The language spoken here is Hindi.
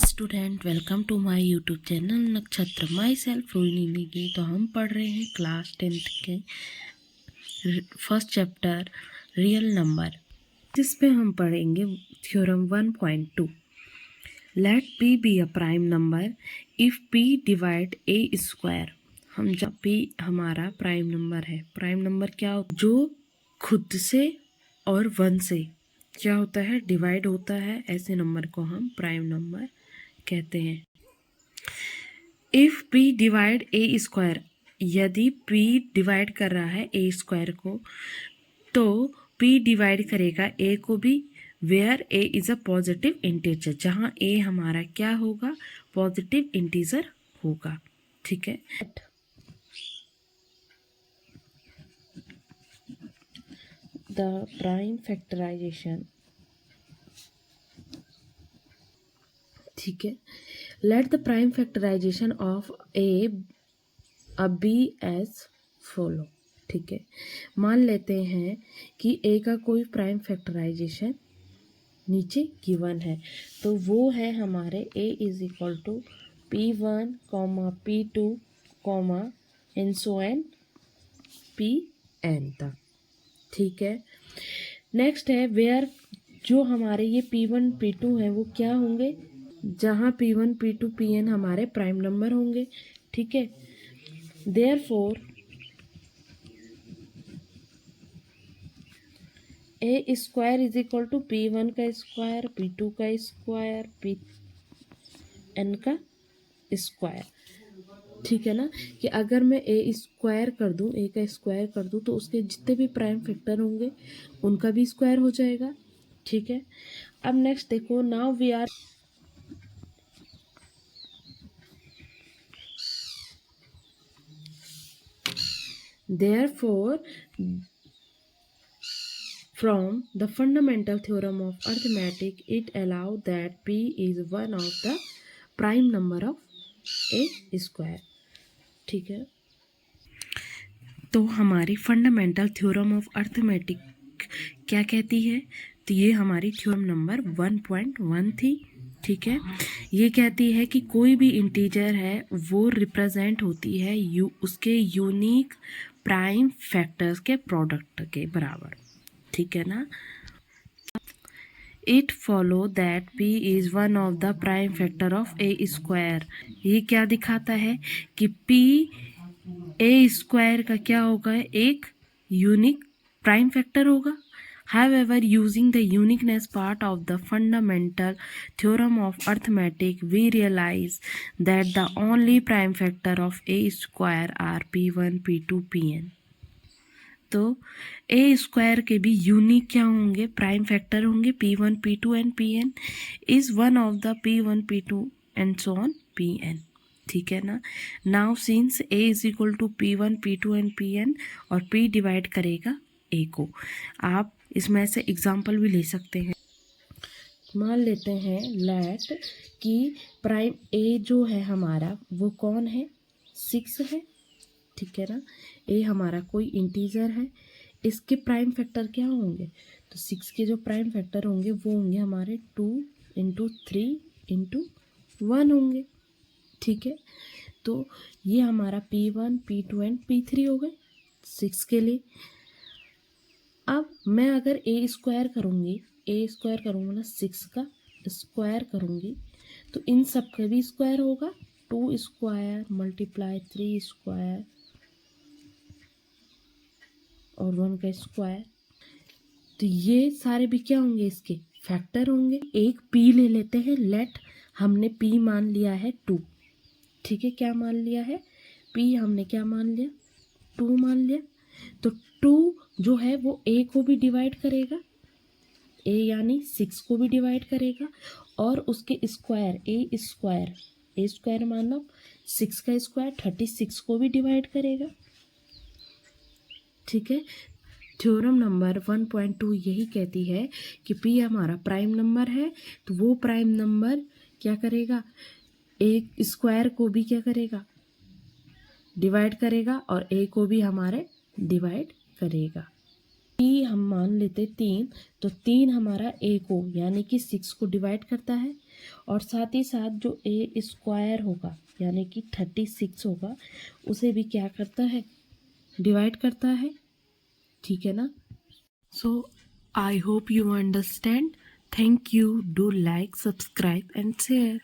Student, welcome to my YouTube channel Nakshatra. Myself Rohini Negi. तो हम पढ़ रहे हैं क्लास 10th के फर्स्ट चैप्टर रियल नंबर, जिसमें हम पढ़ेंगे theorem 1.2। Let p be a prime number if p divide a square. हम जब पी हमारा प्राइम नंबर है, प्राइम नंबर क्या होता है? जो खुद से और 1 से क्या होता है, डिवाइड होता है, ऐसे नंबर को हम प्राइम नंबर कहते हैं। If p divide a square, यदि पी डिवाइड कर रहा है ए स्क्वायर को, तो पी डिवाइड करेगा ए को भी, where a is a positive integer, जहाँ ए हमारा क्या होगा, पॉजिटिव इंटीजर होगा। ठीक है। द प्राइम फैक्टराइजेशन, ठीक है। Let the prime factorization of a b as follow. ठीक है, मान लेते हैं कि ए का कोई प्राइम फैक्टराइजेशन नीचे गिवन है, तो वो है हमारे A is equal to P1, P2, and so on Pn तक। ठीक है। नेक्स्ट है वेयर, जो हमारे ये P1 P2 है वो क्या होंगे, जहाँ P1 P2 Pn हमारे प्राइम नंबर होंगे। ठीक है। Therefore a square is equal to P1 का स्क्वायर, P2 का स्क्वायर, Pn का स्क्वायर। ठीक है ना, कि अगर मैं ए स्क्वायर कर दूं, ए का स्क्वायर कर दूं, तो उसके जितने भी प्राइम फैक्टर होंगे उनका भी स्क्वायर हो जाएगा। ठीक है। अब नेक्स्ट देखो, now we are therefore from the fundamental theorem of arithmetic it allows that p is one of the prime number of a square। ठीक है। तो हमारी फंडामेंटल थ्योरम ऑफ अर्थमेटिक क्या कहती है, तो ये हमारी थ्योरम नंबर 1.1 थी। ठीक है। ये कहती है कि कोई भी इंटीजर है वो रिप्रेजेंट होती है उसके यूनिक प्राइम फैक्टर्स के प्रोडक्ट के बराबर। ठीक है ना। It follow that P is one of the prime factor of A square. ये क्या दिखाता है कि पी ए स्क्वायर का क्या होगा, एक यूनिक प्राइम फैक्टर होगा। However, using the uniqueness part of the fundamental theorem of arithmetic, we realize that the only prime factor of a square are P1, P2, Pn। तो ए स्क्वायर के भी यूनिक क्या होंगे, प्राइम फैक्टर होंगे, P1, P2 and Pn is one of the P1, P2 and so on Pn। ठीक है ना। Now since a is equal to P1, P2 and Pn और P डिवाइड करेगा ए को, आप इसमें से एग्जाम्पल भी ले सकते हैं। मान लेते हैं लेट कि प्राइम ए जो है हमारा वो कौन है, 6 है। ठीक है ना। ए हमारा कोई इंटीजर है, इसके प्राइम फैक्टर क्या होंगे, तो 6 के जो प्राइम फैक्टर होंगे वो होंगे हमारे 2 इंटू 3 इंटू 1 होंगे। ठीक है। तो ये हमारा P1, P2 एंड P3 हो गए 6 के लिए। अब मैं अगर ए स्क्वायर करूँगी, ए स्क्वायर करूँगा ना, 6 का स्क्वायर करूँगी, तो इन सब का भी स्क्वायर होगा, 2 स्क्वायर मल्टीप्लाई 3 स्क्वायर और 1 का स्क्वायर। तो ये सारे भी क्या होंगे, इसके फैक्टर होंगे। एक पी ले लेते हैं, लेट हमने पी मान लिया है 2। ठीक है, क्या मान लिया है, पी हमने क्या मान लिया, 2 मान लिया। तो 2 जो है वो ए को भी डिवाइड करेगा, ए यानी 6 को भी डिवाइड करेगा, और उसके स्क्वायर ए स्क्वायर मान लो 6 का स्क्वायर 36 को भी डिवाइड करेगा। ठीक है। थ्योरम नंबर 1.2 यही कहती है कि पी हमारा प्राइम नंबर है, तो वो प्राइम नंबर क्या करेगा, ए स्क्वायर को भी क्या करेगा, डिवाइड करेगा, और ए को भी हमारे डिवाइड करेगा। हम मान लेते 3, तो 3 हमारा ए को यानी कि 6 को डिवाइड करता है, और साथ ही साथ जो ए स्क्वायर होगा यानी कि 36 होगा उसे भी क्या करता है, डिवाइड करता है। ठीक है ना। So I hope you understand. Thank you. Do like, subscribe and share.